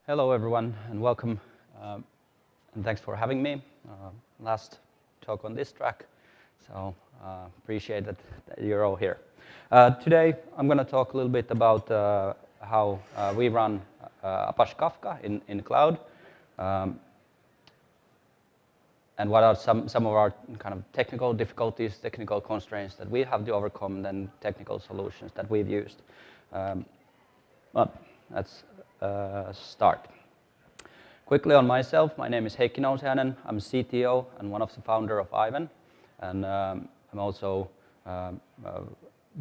Hello everyone and welcome and thanks for having me. Last talk on this track, so appreciate that you're all here. Today I'm going to talk a little bit about how we run Apache Kafka in cloud and what are some of our kind of technical difficulties, technical constraints that we have to overcome, then technical solutions that we've used. But let's start. Quickly on myself, my name is Heikki Nousiainen. I'm CTO and one of the founder of Aiven, and I'm also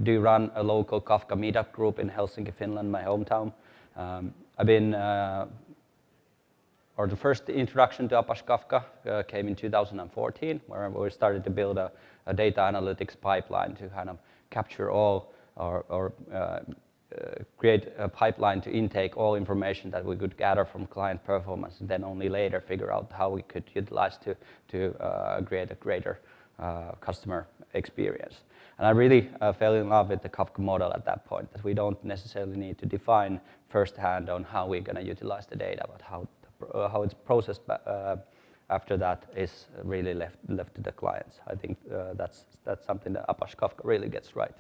do run a local Kafka meetup group in Helsinki, Finland, my hometown. I've been, or the first introduction to Apache Kafka came in 2014, where we started to build a data analytics pipeline to kind of capture all or create a pipeline to intake all information that we could gather from client performance, and then only later figure out how we could utilize to create a greater customer experience. And I really fell in love with the Kafka model at that point, that we don't necessarily need to define firsthand on how we're going to utilize the data, but how it's processed after that is really left to the clients. I think that's something that Apache Kafka really gets right.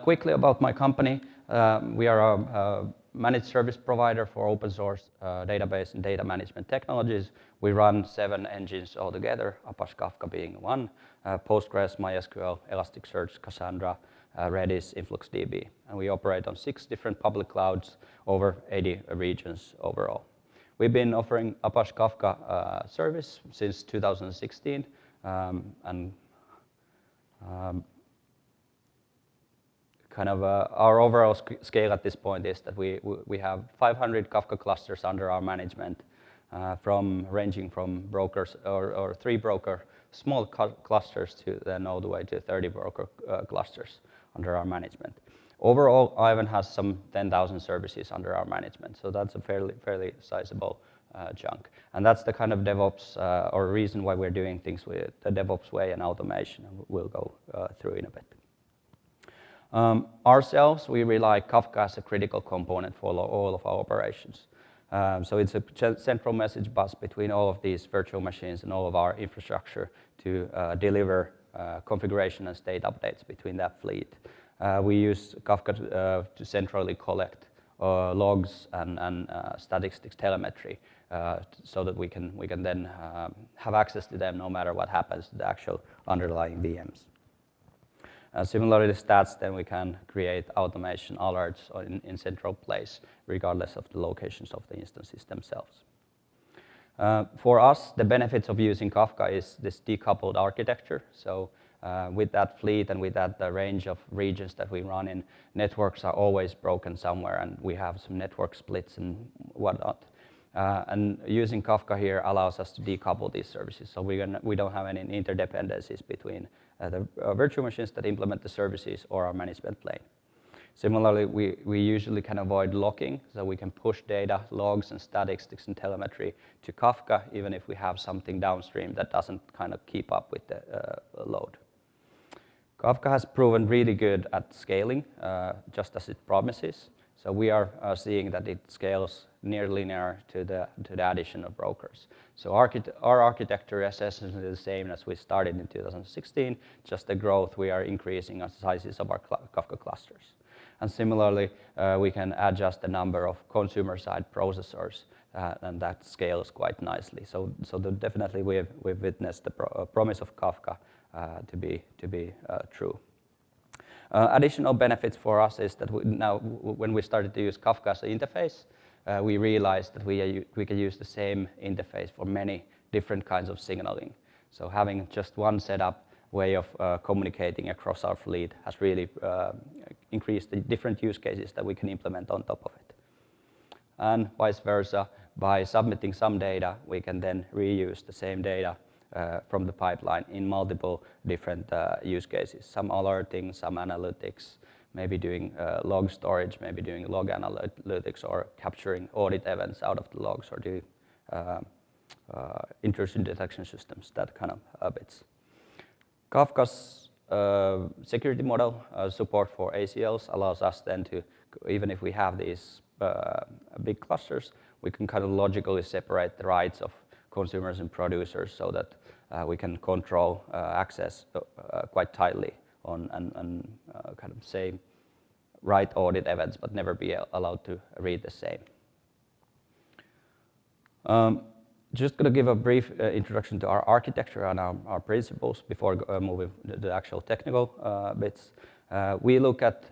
Quickly about my company, we are a managed service provider for open source database and data management technologies. We run 7 engines altogether, Apache Kafka being one, Postgres, MySQL, Elasticsearch, Cassandra, Redis, InfluxDB. And we operate on 6 different public clouds, over 80 regions overall. We've been offering Apache Kafka service since 2016, and kind of our overall scale at this point is that we have 500 Kafka clusters under our management, ranging from brokers or 3 broker small clusters to then all the way to 30 broker clusters under our management. Overall, Aiven has some 10,000 services under our management, so that's a fairly sizable chunk. And that's the kind of DevOps or reason why we're doing things with the DevOps way and automation, and we'll go through in a bit. Ourselves, we rely Kafka as a critical component for all of our operations. So it's a central message bus between all of these virtual machines and all of our infrastructure to deliver configuration and state updates between that fleet. We use Kafka to centrally collect logs and statistics telemetry so that we can then have access to them no matter what happens to the actual underlying VMs. Similarly, the stats, then we can create automation alerts in central place, regardless of the locations of the instances themselves. For us, the benefits of using Kafka is this decoupled architecture. So with that fleet and with that range of regions that we run in, networks are always broken somewhere, and we have some network splits and whatnot. And using Kafka here allows us to decouple these services, so we don't have any interdependencies between the virtual machines that implement the services or our management plane. Similarly, we usually can avoid locking, so we can push data, logs and statistics and telemetry to Kafka, even if we have something downstream that doesn't kind of keep up with the load. Kafka has proven really good at scaling, just as it promises. So we are seeing that it scales near linear to the addition of brokers. So our architecture is essentially the same as we started in 2016, just the growth we are increasing the sizes of our Kafka clusters. And similarly, we can adjust the number of consumer-side processors, and that scales quite nicely. So definitely we've witnessed the promise of Kafka to be true. Additional benefits for us is that now when we started to use Kafka as an interface, we realized that we can use the same interface for many different kinds of signaling. So having just one setup way of communicating across our fleet has really increased the different use cases that we can implement on top of it. And vice versa, by submitting some data, we can then reuse the same data from the pipeline in multiple different use cases. Some alerting, some analytics, maybe doing log storage, maybe doing log analytics, or capturing audit events out of the logs, or doing intrusion detection systems, that kind of bits. Kafka's security model support for ACLs allows us then to, even if we have these big clusters, we can kind of logically separate the rights of consumers and producers so that we can control access quite tightly on and kind of say write audit events, but never be allowed to read the same. Just going to give a brief introduction to our architecture and our principles before moving to the actual technical bits. We look at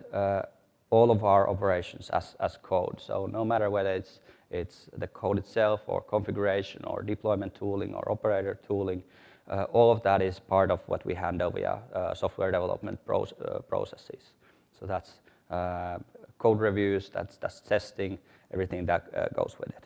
all of our operations as code. So no matter whether it's the code itself or configuration or deployment tooling or operator tooling, all of that is part of what we handle via software development processes. So that's code reviews, that's testing, everything that goes with it.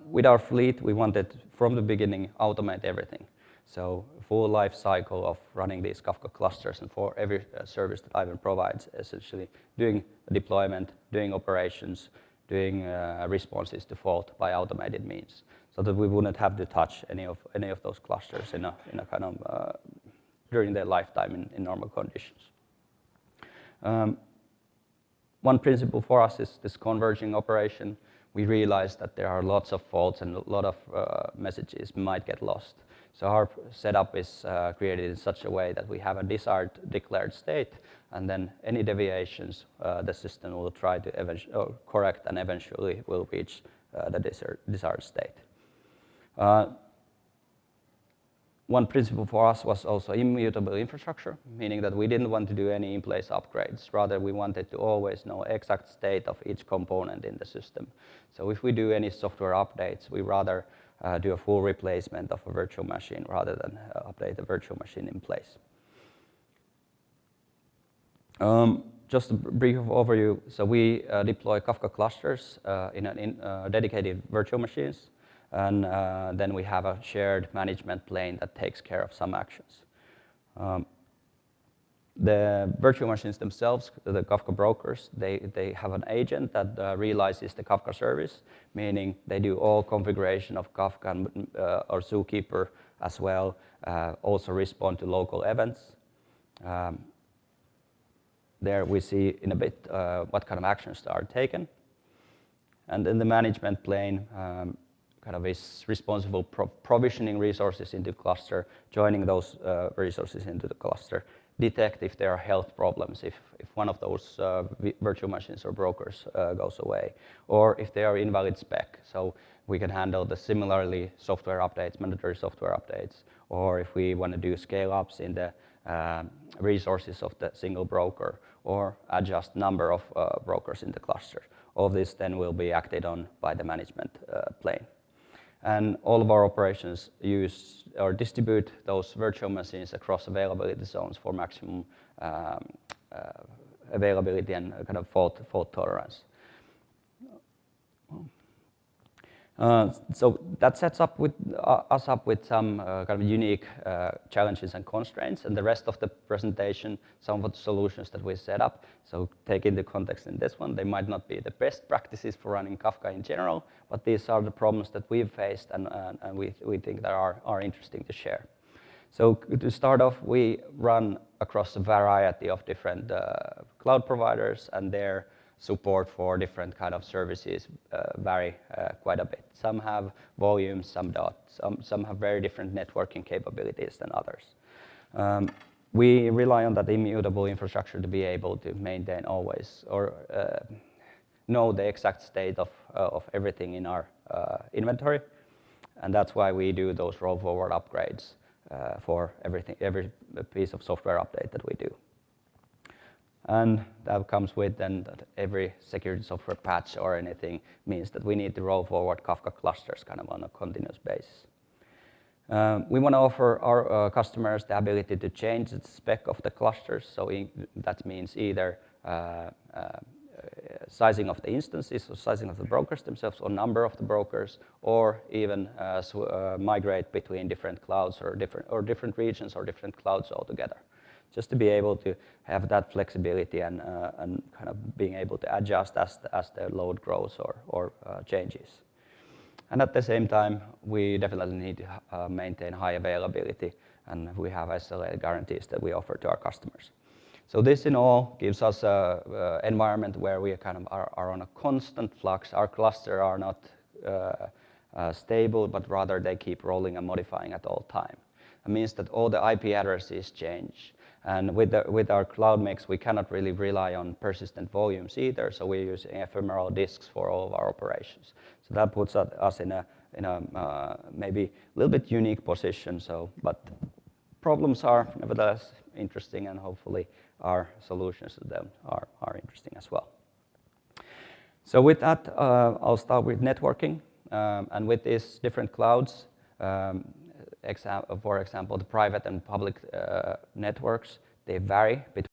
With our fleet, we wanted from the beginning automate everything. So full life cycle of running these Kafka clusters and for every service that Aiven provides, essentially doing deployment, doing operations, doing responses to fault by automated means, so that we wouldn't have to touch any of those clusters in a kind of during their lifetime in normal conditions. One principle for us is this converging operation. We realize that there are lots of faults and a lot of messages might get lost. So our setup is created in such a way that we have a desired declared state, and then any deviations the system will try to correct and eventually will reach the desired state. One principle for us was also immutable infrastructure, meaning that we didn't want to do any in-place upgrades. Rather, we wanted to always know exact state of each component in the system. So if we do any software updates, we rather do a full replacement of a virtual machine rather than update the virtual machine in place. Just a brief overview. So we deploy Kafka clusters in dedicated virtual machines. And then we have a shared management plane that takes care of some actions. The virtual machines themselves, the Kafka brokers, they have an agent that realizes the Kafka service, meaning they do all configuration of Kafka and, or Zookeeper as well, also respond to local events. There we see in a bit what kind of actions are taken. And in the management plane, kind of is responsible provisioning resources into cluster, joining those resources into the cluster, detect if there are health problems, if one of those virtual machines or brokers goes away, or if they are invalid spec. So we can handle the similarly software updates, mandatory software updates, or if we want to do scale ups in the resources of the single broker, or adjust number of brokers in the cluster. All of this then will be acted on by the management plane. And all of our operations use or distribute those virtual machines across availability zones for maximum availability and kind of fault tolerance. So that sets up with us up with some kind of unique challenges and constraints, and the rest of the presentation, some of the solutions that we set up. So take into context in this one, they might not be the best practices for running Kafka in general, but these are the problems that we've faced and we think that are interesting to share. So to start off, we run across a variety of different cloud providers, and their support for different kind of services vary quite a bit. Some have volumes, some don't. Some have very different networking capabilities than others. We rely on that immutable infrastructure to be able to maintain always or know the exact state of everything in our inventory, and that's why we do those roll forward upgrades for every piece of software update that we do. And that comes with then that every security software patch or anything means that we need to roll forward Kafka clusters kind of on a continuous basis. We want to offer our customers the ability to change the spec of the clusters. So that means either sizing of the instances or sizing of the brokers themselves or number of the brokers, or even migrate between different clouds or different regions or different clouds altogether. Just to be able to have that flexibility and kind of being able to adjust as the load grows or changes. And at the same time, we definitely need to maintain high availability, and we have SLA guarantees that we offer to our customers. So this in all gives us an environment where we kind of are on a constant flux. Our clusters are not stable, but rather they keep rolling and modifying at all time. It means that all the IP addresses change. And with our cloud mix, we cannot really rely on persistent volumes either, so we're using ephemeral disks for all of our operations. So that puts us in a maybe a little bit unique position. But problems are nevertheless interesting, and hopefully our solutions to them are interesting as well. So with that, I'll start with networking. And with these different clouds, for example, the private and public networks, they vary between